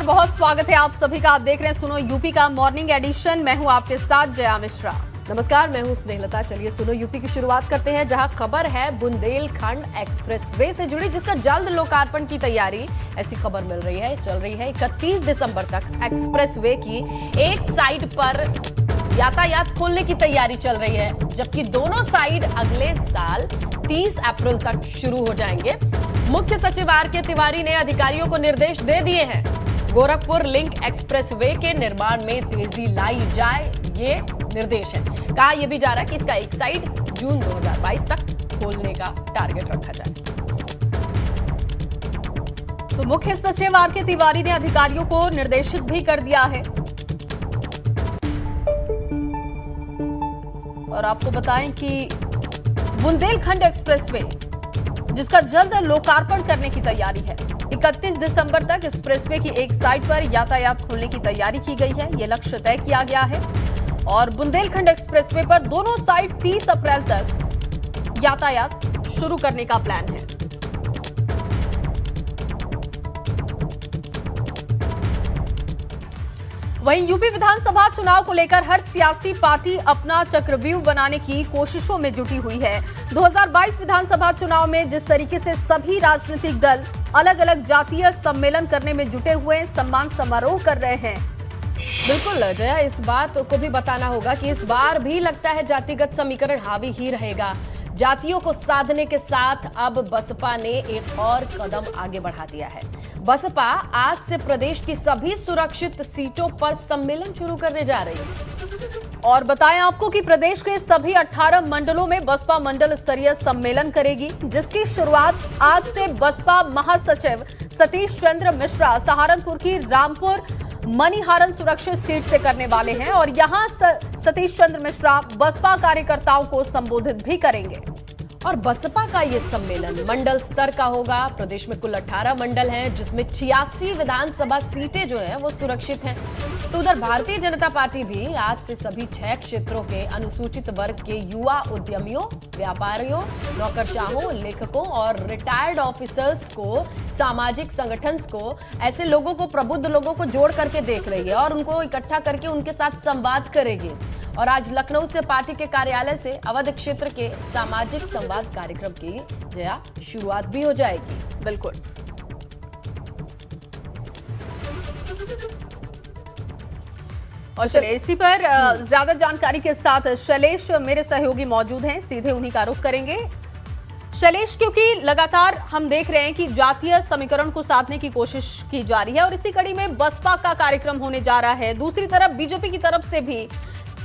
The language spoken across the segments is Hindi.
नमस्कार, बहुत स्वागत है आप सभी का। आप देख रहे हैं सुनो यूपी का मॉर्निंग एडिशन। मैं हूं आपके साथ जया मिश्रा। नमस्कार, मैं हूं स्नेहलता। चलिए सुनो यूपी की शुरुआत करते हैं, जहां खबर है बुंदेलखंड एक्सप्रेसवे से जुड़ी, जिसका जल्द लोकार्पण की तैयारी ऐसी खबर मिल रही है। चल रही है 31 दिसंबर तक एक्सप्रेसवे की एक साइड पर यातायात खोलने की तैयारी चल रही है, जबकि दोनों साइड अगले साल 30 अप्रैल तक शुरू हो जाएंगे। मुख्य सचिव आर.के. तिवारी ने अधिकारियों को निर्देश दे दिए हैं, गोरखपुर लिंक एक्सप्रेसवे के निर्माण में तेजी लाई जाए, ये निर्देश है। कहा यह भी जा रहा है कि इसका एक साइड जून 2022 तक खोलने का टारगेट रखा जाए। तो मुख्य सचिव आर.के. तिवारी ने अधिकारियों को निर्देशित भी कर दिया है। और आपको बताएं कि बुंदेलखंड एक्सप्रेसवे, जिसका जल्द लोकार्पण करने की तैयारी है। 31 दिसंबर तक एक्सप्रेसवे की एक साइड पर यातायात खोलने की तैयारी की गई है, यह लक्ष्य तय किया गया है। और बुंदेलखंड एक्सप्रेसवे पर दोनों साइड 30 अप्रैल तक यातायात शुरू करने का प्लान है। वहीं यूपी विधानसभा चुनाव को लेकर हर सियासी पार्टी अपना चक्रव्यूह बनाने की कोशिशों में जुटी हुई है। 2022 विधानसभा चुनाव में जिस तरीके से सभी राजनीतिक दल अलग अलग जातीय सम्मेलन करने में जुटे हुए हैं, सम्मान समारोह कर रहे हैं। बिल्कुल जया, इस बात को भी बताना होगा कि इस बार भी लगता है जातिगत समीकरण हावी ही रहेगा। जातियों को साधने के साथ अब बसपा ने एक और कदम आगे बढ़ा दिया है। बसपा आज से प्रदेश की सभी सुरक्षित सीटों पर सम्मेलन शुरू करने जा रही है। और बताएं आपको कि प्रदेश के सभी 18 मंडलों में बसपा मंडल स्तरीय सम्मेलन करेगी, जिसकी शुरुआत आज से बसपा महासचिव सतीश चंद्र मिश्रा सहारनपुर की रामपुर मनिहारन सुरक्षित सीट से करने वाले हैं। और यहां सतीश चंद्र मिश्रा बसपा कार्यकर्ताओं को संबोधित भी करेंगे। और बसपा का ये सम्मेलन मंडल स्तर का होगा। प्रदेश में कुल 18 मंडल हैं, जिसमें 86 विधानसभा सीटें जो हैं वो सुरक्षित हैं। तो उधर भारतीय जनता पार्टी भी आज से सभी 6 क्षेत्रों के अनुसूचित वर्ग के युवा उद्यमियों, व्यापारियों, नौकरशाहों, लेखकों और रिटायर्ड ऑफिसर्स को, सामाजिक संगठन को, ऐसे लोगों को, प्रबुद्ध लोगों को जोड़ करके देख रही है और उनको इकट्ठा करके उनके साथ संवाद करेगी। और आज लखनऊ से पार्टी के कार्यालय से अवध क्षेत्र के सामाजिक संवाद कार्यक्रम की जया शुरुआत भी हो जाएगी। बिल्कुल। और चलिए इसी पर ज्यादा जानकारी के साथ शैलेश मेरे सहयोगी मौजूद हैं, सीधे उन्हीं का रुख करेंगे। शैलेश, क्योंकि लगातार हम देख रहे हैं कि जातीय समीकरण को साधने की कोशिश की जा रही है और इसी कड़ी में बसपा का कार्यक्रम होने जा रहा है। दूसरी तरफ बीजेपी की तरफ से भी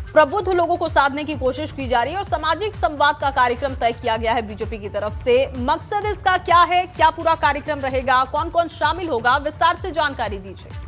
प्रबुद्ध लोगों को साधने की कोशिश की जा रही है और सामाजिक संवाद का कार्यक्रम तय किया गया है बीजेपी की तरफ से। मकसद इसका क्या है, क्या पूरा कार्यक्रम रहेगा, कौन कौन शामिल होगा, विस्तार से जानकारी दीजिए।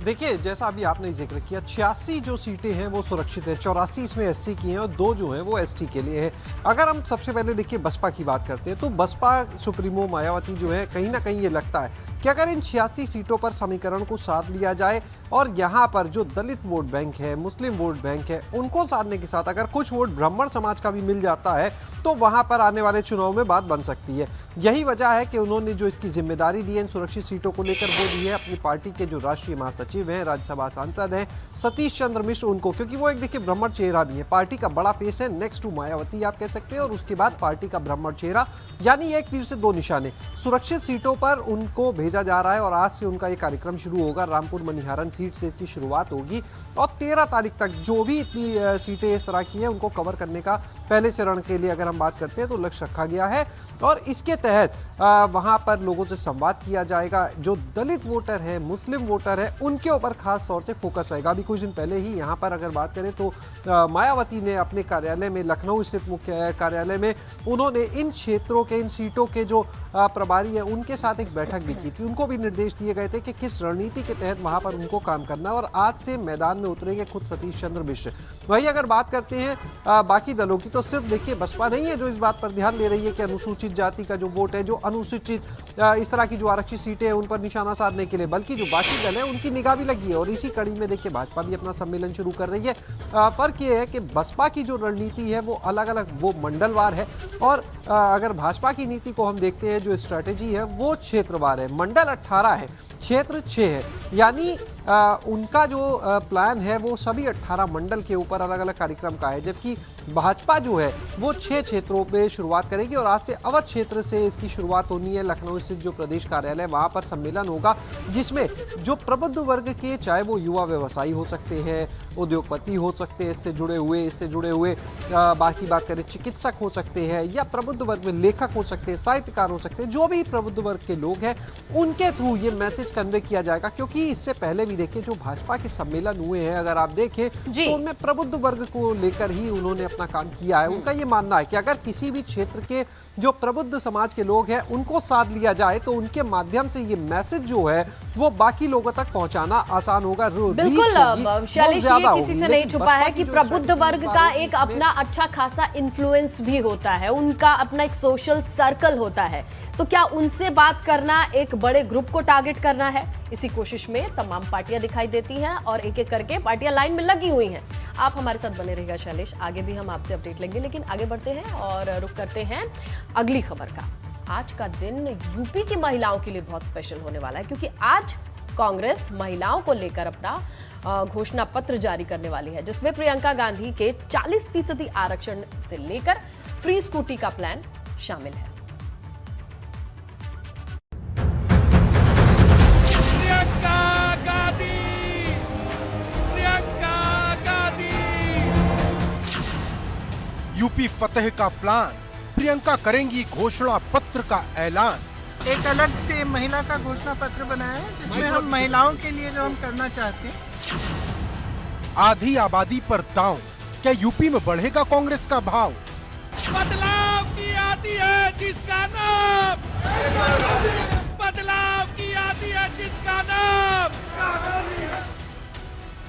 देखिए, जैसा अभी आपने जिक्र किया, 86 जो सीटें हैं वो सुरक्षित है, 84 इसमें एससी की हैं और 2 जो हैं वो एसटी के लिए है। अगर हम सबसे पहले देखिए बसपा की बात करते हैं, तो बसपा सुप्रीमो मायावती जो है, कहीं ना कहीं ये लगता है कि अगर इन 86 सीटों पर समीकरण को साध लिया जाए और यहाँ पर जो दलित वोट बैंक है, मुस्लिम वोट बैंक है, उनको साधने के साथ अगर कुछ वोट ब्राह्मण समाज का भी मिल जाता है, तो वहाँ पर आने वाले चुनाव में बात बन सकती है। यही वजह है कि उन्होंने जो इसकी जिम्मेदारी दी है इन सुरक्षित सीटों को लेकर, वो दी है अपनी पार्टी के जो राष्ट्रीय महासचिव हैं, राज्यसभा सांसद हैं सतीश चंद्र मिश्र उनको, क्योंकि वो एक देखिए ब्राह्मण चेहरा भी है, पार्टी का बड़ा फेस है, नेक्स्ट टू मायावती आप कह सकते हैं। और उसके बाद पार्टी का ब्राह्मण चेहरा, यानी एक तीर से 2 निशाने, सुरक्षित सीटों पर उनको भेजा जा रहा है। और आज से उनका ये कार्यक्रम शुरू होगा। रामपुर मनिहारन सीट से इसकी शुरुआत होगी और 13 तारीख तक जो भी इतनी सीटें इस तरह की हैं उनको कवर करने का पहले चरण के लिए अगर हम बात करते हैं तो लक्ष्य रखा गया है। और इसके तहत वहां पर लोगों से संवाद किया जाएगा। जो दलित वोटर है, मुस्लिम वोटर है, उनके ऊपर खास तौर से फोकस रहेगा। अभी कुछ दिन पहले ही यहाँ पर अगर बात करें तो मायावती ने अपने कार्यालय में, लखनऊ स्थित मुख्य कार्यालय में, उन्होंने इन क्षेत्रों के, इन सीटों के जो प्रभारी है उनके साथ एक बैठक भी की थी। उनको भी निर्देश दिए गए थे कि किस रणनीति के तहत वहां पर उनको काम करना है। और आज से मैदान में उतरेंगे खुद सतीश चंद्र मिश्र। वही अगर बात करते हैं बाकी दलों की, तो सिर्फ देखिए बसपा नहीं है जो इस बात पर ध्यान दे रही है कि अनुसूचित जाति का जो वोट है, जो अनुसूचित इस तरह की जो आरक्षित सीटें हैं उन पर निशाना साधने के लिए, बल्कि जो बाकी दल है उनकी निगाह निगाह भी लगी है और इसी कड़ी में देखिए भाजपा भी अपना सम्मेलन शुरू कर रही है। फर्क ये है कि बसपा की जो रणनीति है वो अलग अलग, वो मंडलवार है और अगर भाजपा की नीति को हम देखते हैं, जो स्ट्रैटेजी है वो क्षेत्रवार है। मंडल 18 है, क्षेत्र 6 है, यानी उनका जो प्लान है वो सभी 18 मंडल के ऊपर अलग अलग कार्यक्रम का है, जबकि भाजपा जो है वो 6 क्षेत्रों पे शुरुआत करेगी और आज से अवध क्षेत्र से इसकी शुरुआत होनी है। लखनऊ स्थित जो प्रदेश कार्यालय वहाँ पर सम्मेलन होगा, जिसमें जो प्रबुद्ध वर्ग के, चाहे वो युवा व्यवसायी हो सकते हैं, उद्योगपति हो सकते हैं, इससे जुड़े हुए बाकी बात करें चिकित्सक हो सकते हैं या प्रबुद्ध वर्ग में लेखक हो सकते हैं, साहित्यकार हो सकते हैं, जो भी प्रबुद्ध वर्ग के लोग हैं उनके थ्रू ये मैसेज कन्वे किया जाएगा। क्योंकि इससे पहले भी देखिए जो भाजपा के सम्मेलन हुए हैं, अगर आप देखें तो उनमें प्रबुद्ध वर्ग को लेकर ही उन्होंने अपना काम किया है। उनका ये मानना है कि अगर किसी भी क्षेत्र के जो प्रबुद्ध समाज के लोग हैं उनको साथ लिया जाए तो उनके माध्यम से ये मैसेज जो है वो बाकी लोगों तक पहुंचाना आसान होगा। बिल्कुल शैलेश, ये किसी से नहीं छुपा है कि प्रबुद्ध वर्ग का एक अपना अच्छा खासा इन्फ्लुएंस भी होता है, उनका अपना एक सोशल सर्कल होता है। तो क्या उनसे बात करना एक बड़े ग्रुप को टारगेट करना है? इसी कोशिश में तमाम पार्टियां दिखाई देती हैं और एक एक करके पार्टियां लाइन में लगी हुई हैं। आप हमारे साथ बने रहिएगा शैलेश, आगे भी हम आपसे अपडेट लेंगे, लेकिन आगे बढ़ते हैं और रुख करते हैं अगली खबर का। आज का दिन यूपी की महिलाओं के लिए बहुत स्पेशल होने वाला है, क्योंकि आज कांग्रेस महिलाओं को लेकर अपना घोषणा पत्र जारी करने वाली है, जिसमें प्रियंका गांधी के 40% आरक्षण से लेकर फ्री स्कूटी का प्लान शामिल है। यूपी फतेह का प्लान, प्रियंका करेंगी घोषणा पत्र का ऐलान। एक अलग से महिला का घोषणा पत्र बनाया है, जिसमें हम महिलाओं के लिए जो हम करना चाहते हैं। आधी आबादी पर दांव, क्या यूपी में बढ़ेगा कांग्रेस का भाव? बदलाव की आती है जिसका नाम, बदलाव की आती है जिसका नाम।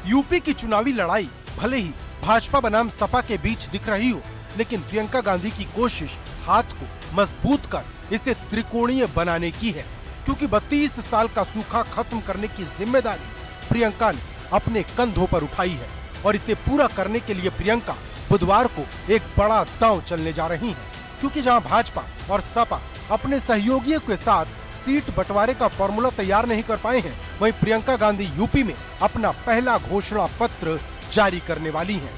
यूपी की चुनावी लड़ाई भले ही भाजपा बनाम सपा के बीच दिख रही हो, लेकिन प्रियंका गांधी की कोशिश हाथ को मजबूत कर इसे त्रिकोणीय बनाने की है, क्योंकि 32 साल का सूखा खत्म करने की जिम्मेदारी प्रियंका ने अपने कंधों पर उठाई है और इसे पूरा करने के लिए प्रियंका बुधवार को एक बड़ा दांव चलने जा रही है। क्योंकि जहां भाजपा और सपा अपने सहयोगियों के साथ सीट बंटवारे का फॉर्मूला तैयार नहीं कर पाए हैं, वहीं प्रियंका गांधी यूपी में अपना पहला घोषणा पत्र जारी करने वाली हैं।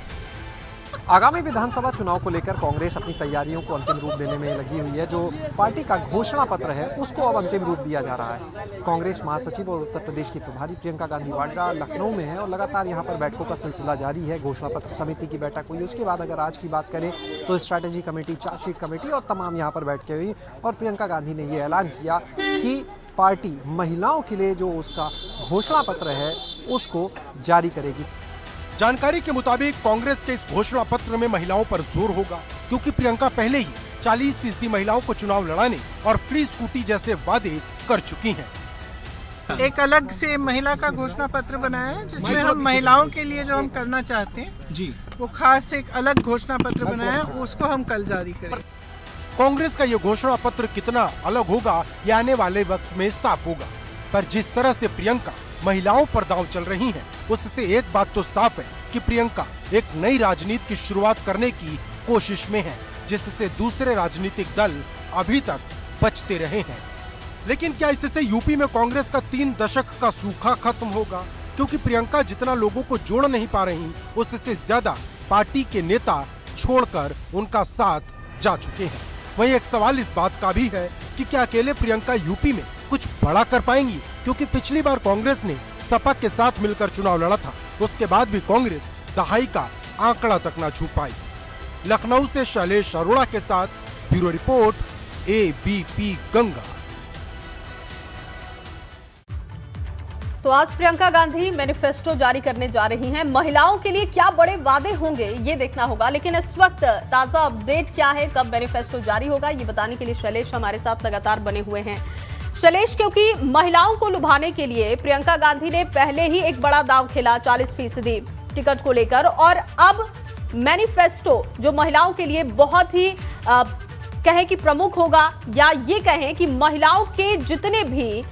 आगामी विधानसभा चुनाव को लेकर कांग्रेस अपनी तैयारियों को अंतिम रूप देने में लगी हुई है। जो पार्टी का घोषणा पत्र है उसको अब अंतिम रूप दिया जा रहा है। कांग्रेस महासचिव और उत्तर प्रदेश की प्रभारी प्रियंका गांधी वाड्रा लखनऊ में है और लगातार यहां पर बैठकों का सिलसिला जारी है। घोषणा पत्र समिति की बैठक हुई, उसके बाद अगर आज की बात करें तो स्ट्रैटेजी कमेटी, चार्जशीट कमेटी और तमाम यहाँ पर बैठकें हुई और प्रियंका गांधी ने ये ऐलान किया कि पार्टी महिलाओं के लिए जो उसका घोषणा पत्र है उसको जारी करेगी। जानकारी के मुताबिक कांग्रेस के इस घोषणा पत्र में महिलाओं पर जोर होगा, क्योंकि प्रियंका पहले ही 40% महिलाओं को चुनाव लड़ाने और फ्री स्कूटी जैसे वादे कर चुकी हैं। एक अलग से महिला का घोषणा पत्र बनाया है, जिसमें हम महिलाओं के लिए जो हम करना चाहते हैं जी, वो खास एक अलग घोषणा पत्र बनाया है, उसको हम कल जारी करेंगे। कांग्रेस का ये घोषणा पत्र कितना अलग होगा ये आने वाले वक्त में साफ होगा, पर जिस तरह से प्रियंका महिलाओं पर दांव चल रही हैं, उससे एक बात तो साफ है कि प्रियंका एक नई राजनीति की शुरुआत करने की कोशिश में है, जिससे दूसरे राजनीतिक दल अभी तक बचते रहे हैं। लेकिन क्या इससे यूपी में कांग्रेस का 3 दशक का सूखा खत्म होगा? क्योंकि प्रियंका जितना लोगों को जोड़ नहीं पा रही, उससे ज्यादा पार्टी के नेता छोड़कर उनका साथ जा चुके हैं। वहीं एक सवाल इस बात का भी है कि क्या अकेले प्रियंका यूपी में कुछ बड़ा कर पाएंगी? क्योंकि पिछली बार कांग्रेस ने सपा के साथ मिलकर चुनाव लड़ा था, उसके बाद भी कांग्रेस दहाई का आंकड़ा तक न छू पाई। लखनऊ से शैलेश अरोड़ा के साथ ब्यूरो रिपोर्ट, ABP गंगा। तो आज प्रियंका गांधी मैनिफेस्टो जारी करने जा रही हैं। महिलाओं के लिए क्या बड़े वादे होंगे ये देखना होगा, लेकिन इस वक्त ताजा अपडेट क्या है, कब मैनिफेस्टो जारी होगा, ये बताने के लिए शैलेश हमारे साथ लगातार बने हुए हैं। शैलेश, क्योंकि महिलाओं को लुभाने के लिए प्रियंका गांधी ने पहले ही एक बड़ा दांव खेला 40% टिकट को लेकर, और अब मैनिफेस्टो जो महिलाओं के लिए बहुत ही कहें कि प्रमुख होगा, या ये कहें कि महिलाओं के जितने भी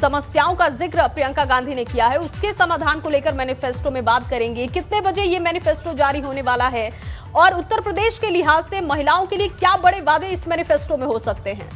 समस्याओं का जिक्र प्रियंका गांधी ने किया है, उसके समाधान को लेकर मैनिफेस्टो में बात करेंगे। कितने बजे ये मैनिफेस्टो जारी होने वाला है और उत्तर प्रदेश के लिहाज से महिलाओं के लिए क्या बड़े वादे इस मैनिफेस्टो में हो सकते हैं?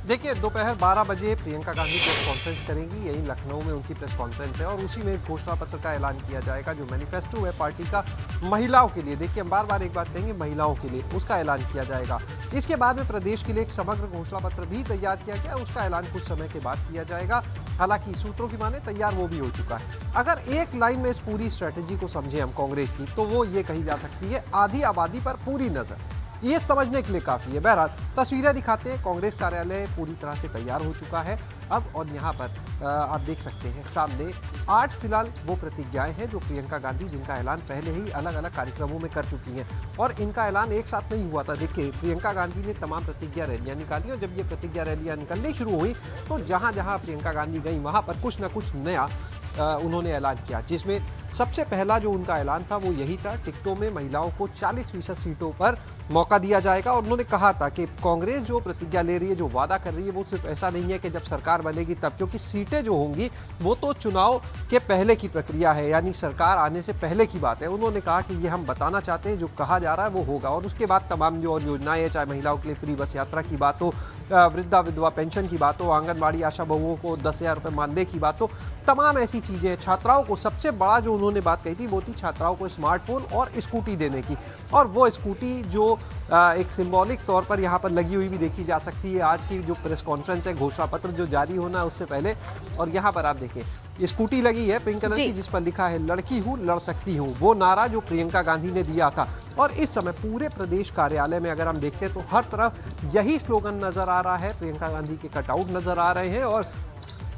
देखिए, दोपहर 12 बजे प्रियंका गांधी प्रेस कॉन्फ्रेंस करेंगी, यही लखनऊ में उनकी प्रेस कॉन्फ्रेंस है और उसी में इस घोषणा पत्र का ऐलान किया जाएगा जो मैनिफेस्टो है पार्टी का महिलाओं के लिए। देखिए, हम बार बार एक बात कहेंगे, महिलाओं के लिए उसका ऐलान किया जाएगा। इसके बाद में प्रदेश के लिए एक समग्र घोषणा पत्र भी तैयार किया गया, उसका ऐलान कुछ समय के बाद किया जाएगा। हालांकि सूत्रों की माने तैयार वो भी हो चुका है। अगर एक लाइन में इस पूरी स्ट्रेटेजी को समझे हम कांग्रेस की, तो वो ये कही जा सकती है, आधी आबादी पर पूरी नजर। ये समझने के लिए काफ़ी है। बहरहाल तस्वीरें दिखाते हैं, कांग्रेस कार्यालय पूरी तरह से तैयार हो चुका है अब, और यहाँ पर आप देख सकते हैं सामने 8 फिलहाल वो प्रतिज्ञाएं हैं जो प्रियंका गांधी, जिनका ऐलान पहले ही अलग अलग कार्यक्रमों में कर चुकी हैं और इनका ऐलान एक साथ नहीं हुआ था। देखिए, प्रियंका गांधी ने तमाम प्रतिज्ञा रैलियां निकाली और जब ये प्रतिज्ञा रैलियां निकलनी शुरू हुई तो जहाँ जहाँ प्रियंका गांधी गई वहाँ पर कुछ न कुछ नया उन्होंने ऐलान किया, जिसमें सबसे पहला जो उनका ऐलान था वो यही था, टिकटों में महिलाओं को 40% सीटों पर मौका दिया जाएगा। और उन्होंने कहा था कि कांग्रेस जो प्रतिज्ञा ले रही है, जो वादा कर रही है, वो सिर्फ ऐसा नहीं है कि जब सरकार बनेगी तब, क्योंकि सीटें जो होंगी वो तो चुनाव के पहले की प्रक्रिया है, यानी सरकार आने से पहले की बात है। उन्होंने कहा कि ये हम बताना चाहते हैं, जो कहा जा रहा है वो होगा। और उसके बाद तमाम जो और योजनाएं हैं, चाहे महिलाओं के लिए फ्री बस यात्रा की बात हो, वृद्धा विधवा पेंशन की बात हो, आंगनबाड़ी आशा बहुओं को 10,000 रुपये मानदेय की बात हो, तमाम ऐसी चीज़ें। छात्राओं को सबसे बड़ा जो उन्होंने बात कही थी वो थी छात्राओं को स्मार्टफोन और स्कूटी देने की, और वो स्कूटी जो एक सिंबॉलिक तौर पर यहाँ पर लगी हुई भी देखी जा सकती है। आज की जो प्रेस कॉन्फ्रेंस है, घोषणा पत्र जो जारी होना है उससे पहले, और यहाँ पर आप देखिए स्कूटी लगी है पिंक कलर की, जिस पर लिखा है लड़की हूँ लड़ सकती हूँ, वो नारा जो प्रियंका गांधी ने दिया था। और इस समय पूरे प्रदेश कार्यालय में अगर हम देखते हैं तो हर तरफ यही स्लोगन नजर आ रहा है, प्रियंका गांधी के कटआउट नजर आ रहे हैं और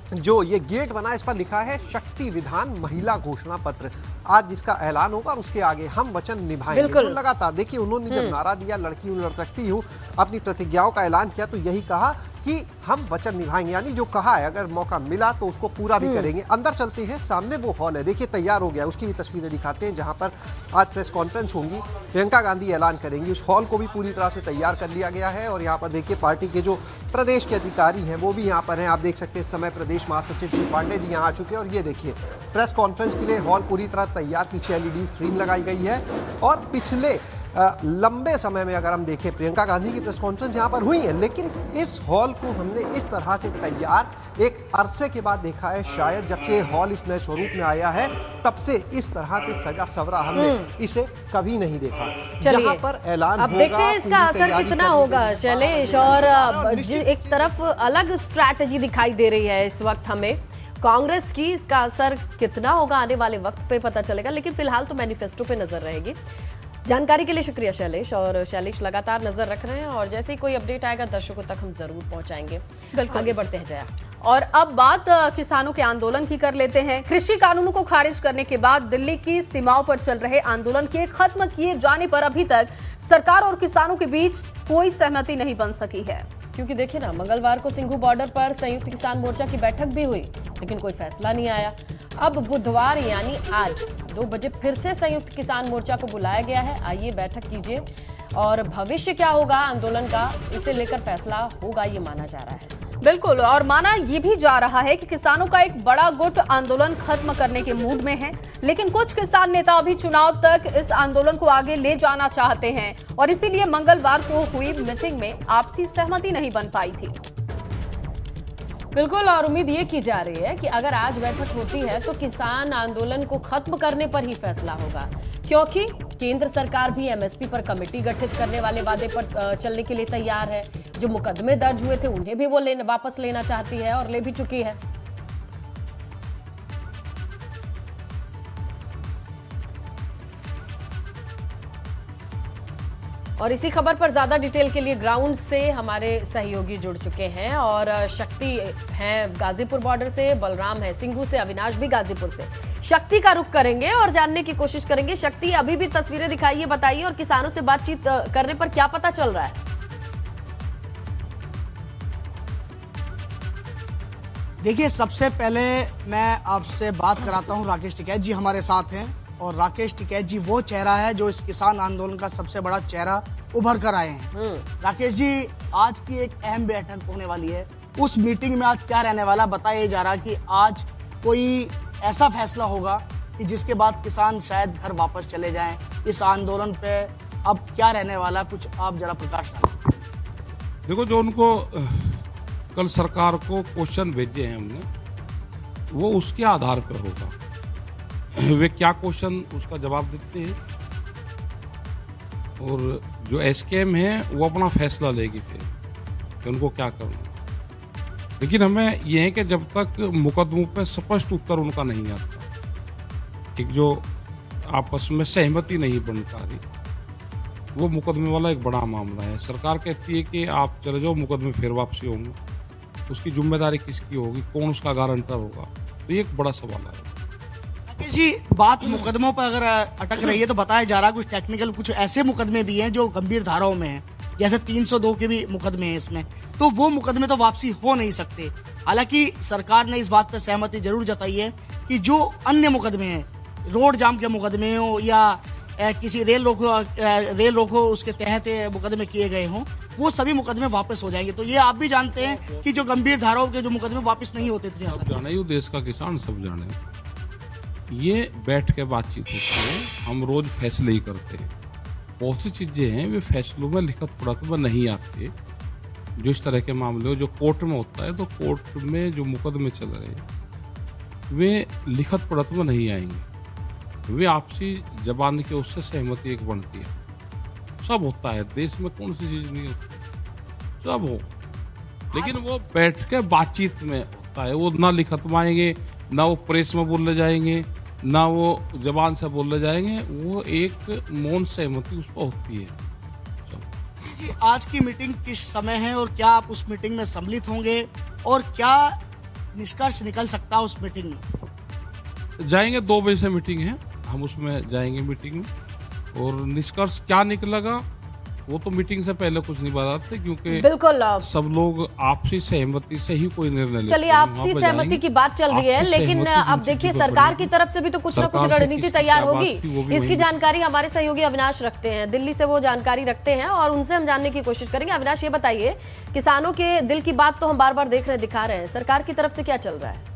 जो ये गेट बना इस पर लिखा है शक्ति विधान महिला घोषणा पत्र। आज जिसका ऐलान होगा उसके आगे हम वचन निभाएंगे। तो लगातार देखिए, उन्होंने जब नारा दिया लड़की हूँ लड़ सकती हूँ, अपनी प्रतिज्ञाओं का ऐलान किया, तो यही कहा कि हम वचन निभाएंगे, यानी जो कहा है अगर मौका मिला तो उसको पूरा भी करेंगे। अंदर चलते हैं, सामने वो हॉल है, देखिए तैयार हो गया, उसकी भी तस्वीरें दिखाते हैं जहां पर आज प्रेस कॉन्फ्रेंस होंगी, प्रियंका गांधी ऐलान करेंगी। उस हॉल को भी पूरी तरह से तैयार कर लिया गया है और यहाँ पर देखिए पार्टी के जो प्रदेश के अधिकारी हैं वो भी यहाँ पर हैं। आप देख सकते हैं इस समय प्रदेश महासचिव श्री पांडे जी यहाँ आ चुके हैं और ये देखिए प्रेस कॉन्फ्रेंस के लिए हॉल पूरी तरह तैयार, पीछे LED स्क्रीन लगाई गई है। और पिछले लंबे समय में अगर हम देखें, प्रियंका गांधी की प्रेस कॉन्फ्रेंस यहाँ पर हुई है, लेकिन इस हॉल को हमने इस तरह से तैयार एक अरसे के बाद देखा है। शायद जब से हॉल इस नए स्वरूप में आया है तब से इस तरह से सजा सवरा हमने इसे कभी नहीं देखा। यहाँ पर ऐलान अब देखते हैं इसका असर कितना होगा शैलेश। और एक तरफ अलग स्ट्रैटेजी दिखाई दे रही है इस वक्त हमें कांग्रेस की, इसका असर कितना होगा आने वाले वक्त पे पता चलेगा, लेकिन फिलहाल तो मैनिफेस्टो पे नजर रहेगी। जानकारी के लिए शुक्रिया शैलेश। और शैलेश लगातार नजर रख रहे हैं और जैसे ही कोई अपडेट आएगा दर्शकों तक हम जरूर पहुंचाएंगे। बिल्कुल, आगे बढ़ते हैं जया। और अब बात किसानों के आंदोलन की कर लेते हैं। कृषि कानूनों को खारिज करने के बाद दिल्ली की सीमाओं पर चल रहे आंदोलन के खत्म किए जाने पर अभी तक सरकार और किसानों के बीच कोई सहमति नहीं बन सकी है। क्योंकि देखिए ना, मंगलवार को सिंघू बॉर्डर पर संयुक्त किसान मोर्चा की बैठक भी हुई, लेकिन कोई फैसला नहीं आया। अब बुधवार यानी आज 2 बजे फिर से संयुक्त किसान मोर्चा को बुलाया गया है। आइए बैठक कीजिए और भविष्य क्या होगा आंदोलन का, इसे लेकर फैसला होगा ये माना जा रहा है। बिल्कुल, और माना ये भी जा रहा है कि किसानों का एक बड़ा गुट आंदोलन खत्म करने के मूड में है, लेकिन कुछ किसान नेता अभी चुनाव तक इस आंदोलन को आगे ले जाना चाहते हैं और इसीलिए मंगलवार को हुई मीटिंग में आपसी सहमति नहीं बन पाई थी। बिल्कुल, और उम्मीद ये की जा रही है कि अगर आज बैठक होती है तो किसान आंदोलन को खत्म करने पर ही फैसला होगा, क्योंकि केंद्र सरकार भी MSP पर कमेटी गठित करने वाले वादे पर चलने के लिए तैयार है। जो मुकदमे दर्ज हुए थे उन्हें भी वो वापस लेना चाहती है और ले भी चुकी है। और इसी खबर पर ज्यादा डिटेल के लिए ग्राउंड से हमारे सहयोगी जुड़ चुके हैं और शक्ति हैं गाजीपुर बॉर्डर से, बलराम है सिंघू से, अविनाश भी गाजीपुर से। शक्ति का रुख करेंगे और जानने की कोशिश करेंगे। शक्ति, अभी भी तस्वीरें दिखाइए, बताइए और किसानों से बातचीत करने पर क्या पता चल रहा है? देखिए, सबसे पहले मैं आपसे बात कराता हूं, राकेश टिकैत जी हमारे साथ हैं और राकेश टिकैत जी वो चेहरा है जो इस किसान आंदोलन का सबसे बड़ा चेहरा उभर कर आए हैं। राकेश जी, आज की एक अहम बैठक होने वाली है। उस मीटिंग में आज क्या रहने वाला बताया जा रहा कि आज कोई ऐसा फैसला होगा कि जिसके बाद किसान शायद घर वापस चले जाएं। इस आंदोलन पे अब क्या रहने वाला, कुछ आप जरा प्रकाश डालें। देखो, जो उनको कल सरकार को क्वेश्चन भेजे हैं हमने, वो उसके आधार पर होगा। वे क्या क्वेश्चन, उसका जवाब देते हैं, और जो एसकेएम है वो अपना फैसला लेगी फिर कि उनको क्या करना। लेकिन हमें यह है कि जब तक मुकदमों पे स्पष्ट उत्तर उनका नहीं आता, कि जो आपस में सहमति नहीं बन पा रही, वो मुकदमे वाला एक बड़ा मामला है। सरकार कहती है कि आप चले जाओ, मुकदमे फिर वापसी होंगे, उसकी जिम्मेदारी किसकी होगी, कौन उसका गारंटर होगा, तो ये एक बड़ा सवाल है। राकेश जी, बात मुकदमों पर अगर अटक रही है तो बताया जा रहा कुछ टेक्निकल, कुछ ऐसे मुकदमे भी हैं जो गंभीर धाराओं में हैं, जैसे 302 के भी मुकदमे हैं इसमें, तो वो मुकदमे तो वापसी हो नहीं सकते। हालांकि सरकार ने इस बात पर सहमति जरूर जताई है कि जो अन्य मुकदमे हैं, रोड जाम के मुकदमे हो या किसी रेल रोको उसके तहत मुकदमे किए गए हों, वो सभी मुकदमे वापस हो जाएंगे। तो ये आप भी जानते हैं कि जो गंभीर धाराओं के जो मुकदमे वापस नहीं होते थे। सब जाने, ये देश का किसान सब जाने, ये बैठ के बातचीत होती है, हम रोज फैसले ही करते हैं। बहुत सी चीजें हैं वे फैसलों में लिखत पढ़त में नहीं आते। जो इस तरह के मामले हो जो कोर्ट में होता है, तो कोर्ट में जो मुकदमे चल रहे हैं वे लिखत पढ़त में नहीं आएंगे, वे आपसी जबान के उससे सहमति एक बनती है। सब होता है देश में, कौन सी चीज नहीं होती, सब हो, लेकिन वो बैठ के बातचीत में होता है। वो ना लिखत में आएंगे, ना वो प्रेस में बोलने जाएंगे, ना वो जबान से बोलने जाएंगे, वो एक मौन सहमति उस पर होती है। जी, आज की मीटिंग किस समय है और क्या आप उस मीटिंग में सम्मिलित होंगे और क्या निष्कर्ष निकल सकता है उस मीटिंग में? जाएंगे, 2 बजे से मीटिंग है, हम उसमें जाएंगे मीटिंग में, और निष्कर्ष क्या निकलेगा वो तो मीटिंग से पहले कुछ नहीं बताते, क्योंकि बिल्कुल सब लोग आपसी सहमति से ही कोई निर्णय लेते हैं। चलिए, आपसी सहमति की बात चल रही है, लेकिन अब देखिए सरकार की तरफ से भी तो कुछ ना कुछ रणनीति तैयार होगी। इसकी जानकारी हमारे सहयोगी अविनाश रखते हैं, दिल्ली से वो जानकारी रखते हैं और उनसे हम जानने की कोशिश करेंगे। अविनाश, ये बताइए, किसानों के दिल की बात तो हम बार बार देख रहे, दिखा रहे हैं, सरकार की तरफ से क्या चल रहा है?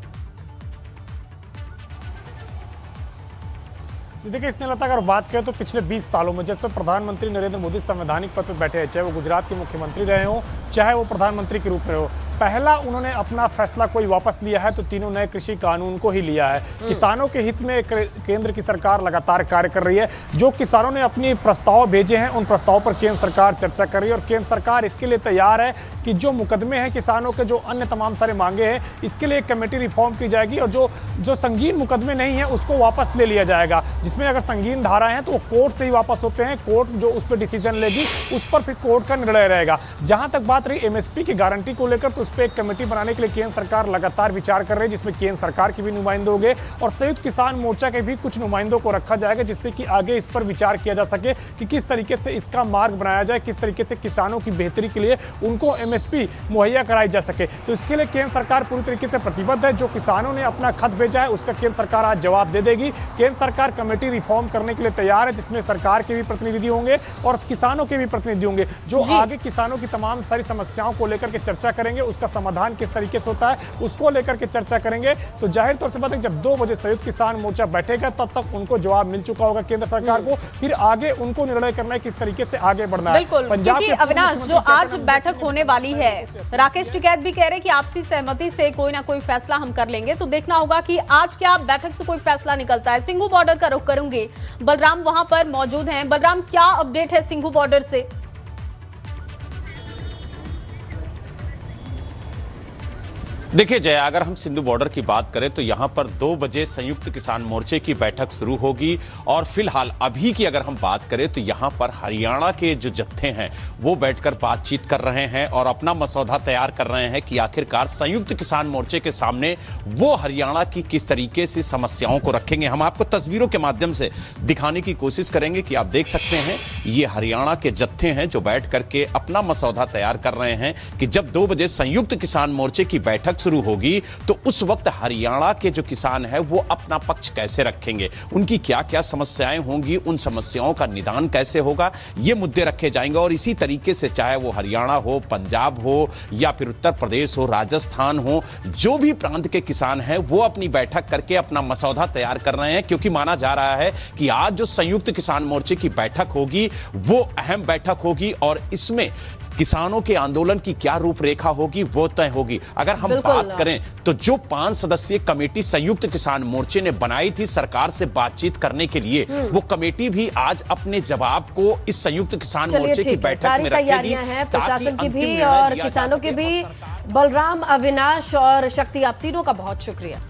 देखिए, इसने लता अगर बात करें तो पिछले 20 सालों में जैसे प्रधानमंत्री नरेंद्र मोदी संवैधानिक पद पर बैठे हैं, चाहे वो गुजरात के मुख्यमंत्री रहे हो, चाहे वो प्रधानमंत्री के रूप में हो, पहला उन्होंने अपना फैसला कोई वापस लिया है तो तीनों नए कृषि कानून को ही लिया है। किसानों के हित में केंद्र की सरकार लगातार कार्य कर रही है। जो किसानों ने अपने प्रस्ताव भेजे हैं उन प्रस्तावों पर केंद्र सरकार चर्चा कर रही है, और केंद्र सरकार इसके लिए तैयार है कि जो मुकदमे हैं किसानों के, जो अन्य तमाम सारे मांगे हैं, इसके लिए एक कमेटी रिफॉर्म की जाएगी और जो संगीन मुकदमे नहीं है उसको वापस ले लिया जाएगा। जिसमें अगर संगीन धाराएं हैं तो वो कोर्ट से ही वापस होते हैं, कोर्ट जो उस पर डिसीजन लेगी उस पर फिर कोर्ट का निर्णय रहेगा। जहां तक बात रही एमएसपी की गारंटी को लेकर, तो उस पर एक कमेटी बनाने के लिए केंद्र सरकार लगातार विचार कर रही है, जिसमें केंद्र सरकार के भी नुमाइंदे होंगे और संयुक्त किसान मोर्चा के भी कुछ नुमाइंदों को रखा जाएगा, जिससे कि आगे इस पर विचार किया जा सके कि किस तरीके से इसका मार्ग बनाया जाए, किस तरीके से किसानों की बेहतरी के लिए उनको एमएसपी मुहैया कराई जा सके। तो इसके लिए केंद्र सरकार पूरी तरीके से प्रतिबद्ध है। जो किसानों ने अपना खत भेजा है उसका केंद्र सरकार आज जवाब दे देगी। केंद्र सरकार कमेटी रिफॉर्म करने के लिए तैयार है, जिसमें सरकार के भी प्रतिनिधि होंगे और किसानों के भी प्रतिनिधि होंगे, जो आगे किसानों की तमाम सारी समस्याओं को लेकर के चर्चा करेंगे, उसका समाधान किस तरीके से होता है उसको लेकर के चर्चा करेंगे। तो जाहिर तौर से बात है, जब 2 बजे संयुक्त किसान मोर्चा बैठेगा तब तक उनको जवाब मिल चुका होगा केंद्र सरकार को, फिर आगे उनको निर्णय करना है किस तरीके से आगे बढ़ना है। बिल्कुल, क्योंकि अविनाश, जो आज बैठक होने वाली है, राकेश टिकैत भी कह रहे हैं कि आपसी सहमति से कोई ना कोई फैसला हम कर लेंगे, तो देखना होगा कि आज क्या बैठक से कोई फैसला निकलता है। सिंघू बॉर्डर का रुख करूंगी, बलराम वहां पर मौजूद हैं। बलराम, क्या अपडेट है सिंघू बॉर्डर से? देखिए जय, अगर हम सिंधु बॉर्डर की बात करें तो यहां पर 2 बजे संयुक्त किसान मोर्चे की बैठक शुरू होगी, और फिलहाल अभी की अगर हम बात करें तो यहां पर हरियाणा के जो जत्थे हैं वो बैठकर बातचीत कर रहे हैं और अपना मसौदा तैयार कर रहे हैं कि आखिरकार संयुक्त किसान मोर्चे के सामने वो हरियाणा की किस तरीके से समस्याओं को रखेंगे। हम आपको तस्वीरों के माध्यम से दिखाने की कोशिश करेंगे कि आप देख सकते हैं ये हरियाणा के जत्थे हैं जो बैठ करके अपना मसौदा तैयार कर रहे हैं कि जब 2 बजे संयुक्त किसान मोर्चे की बैठक शुरू होगी तो उस वक्त हरियाणा के जो किसान हैं वो अपना पक्ष कैसे रखेंगे, उनकी क्या क्या समस्याएं होंगी, उन समस्याओं का निदान कैसे होगा, ये मुद्दे रखे जाएंगे। और इसी तरीके से चाहे वो हरियाणा हो, पंजाब हो या फिर उत्तर प्रदेश हो, राजस्थान हो, जो भी प्रांत के किसान हैं वो अपनी बैठक करके अपना मसौदा तैयार कर रहे हैं, क्योंकि माना जा रहा है कि आज जो संयुक्त किसान मोर्चे की बैठक होगी वो अहम बैठक होगी और इसमें किसानों के आंदोलन की क्या रूपरेखा होगी वो तय होगी। अगर हम बात करें तो जो 5 सदस्यीय कमेटी संयुक्त किसान मोर्चे ने बनाई थी सरकार से बातचीत करने के लिए, वो कमेटी भी आज अपने जवाब को इस संयुक्त किसान मोर्चे की बैठक में रखेगी। प्रशासन की भी और किसानों की भी। बलराम, अविनाश और शक्ति, आप तीनों का बहुत शुक्रिया।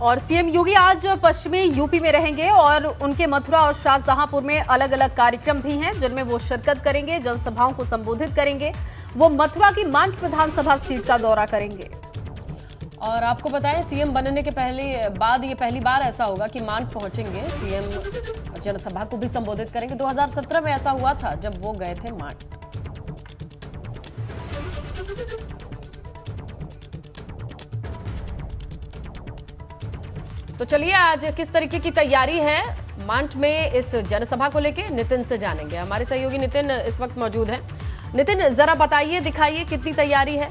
और सीएम योगी आज पश्चिमी यूपी में रहेंगे और उनके मथुरा और शाहजहांपुर में अलग अलग कार्यक्रम भी हैं जिनमें वो शिरकत करेंगे, जनसभाओं को संबोधित करेंगे। वो मथुरा की मांझ विधानसभा सीट का दौरा करेंगे। और आपको बताएं, सीएम बनने के बाद ये पहली बार ऐसा होगा कि मांझ पहुंचेंगे। सीएम जनसभा को भी संबोधित करेंगे। 2017 में ऐसा हुआ था जब वो गए थे मांझ। तो चलिए आज किस तरीके की तैयारी है मांझ में इस जनसभा को लेके नितिन से जानेंगे। हमारे सहयोगी नितिन इस वक्त मौजूद हैं। नितिन, जरा बताइए, दिखाइए कितनी तैयारी है।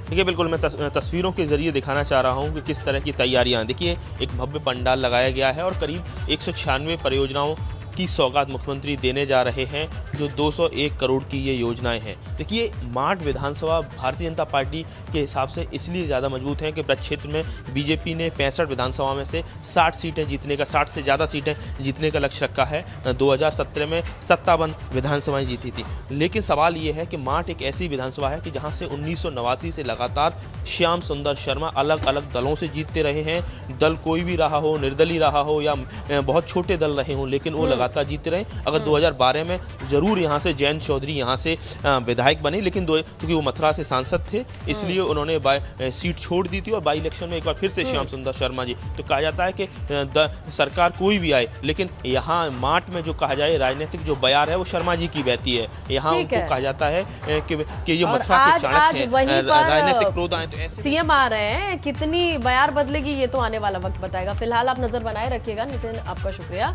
देखिए, बिल्कुल मैं तस्वीरों के जरिए दिखाना चाह रहा हूं कि किस तरह की तैयारियां। देखिए, एक भव्य पंडाल लगाया गया है और करीब 196 परियोजनाओं की सौगात मुख्यमंत्री देने जा रहे हैं, जो 201 करोड़ की ये योजनाएं हैं। देखिए, मांझ विधानसभा भारतीय जनता पार्टी के हिसाब से इसलिए ज़्यादा मजबूत हैं कि ब्रज क्षेत्र में बीजेपी ने 65 विधानसभा में से 60 सीटें जीतने का, 60 से ज़्यादा सीटें जीतने का लक्ष्य रखा है। 2017 में 57 विधानसभाएं जीती थी। लेकिन सवाल ये है कि मांझ एक ऐसी विधानसभा है कि जहाँ से 1989 से लगातार श्याम सुंदर शर्मा अलग अलग दलों से जीतते रहे हैं। दल कोई भी रहा हो, निर्दलीय रहा हो या बहुत छोटे दल रहे हों, लेकिन वो लगातार जीते रहे। अगर 2012 में जरूर यहाँ से जयंत चौधरी यहाँ से विधायक बने, लेकिन चूंकि वो मथुरा से सांसद थे इसलिए उन्होंने सीट छोड़ दी थी और बाई इलेक्शन में एक बार फिर से श्याम सुंदर शर्मा जी। तो कहा जाता है कि सरकार कोई भी आए, लेकिन यहाँ मांझ में जो कहा जाए राजनीतिक जो बयार है वो शर्मा जी की बहती है। यहाँ उनको कहा जाता है कि ये मथुरा के चाणक्य हैं, राजनीतिक क्रोध आए तो ऐसे सीएम आ रहे हैं। कितनी बयार बदलेगी ये तो आने वाला वक्त बताएगा। फिलहाल आप नजर बनाए रखिएगा। नितिन, आपका शुक्रिया।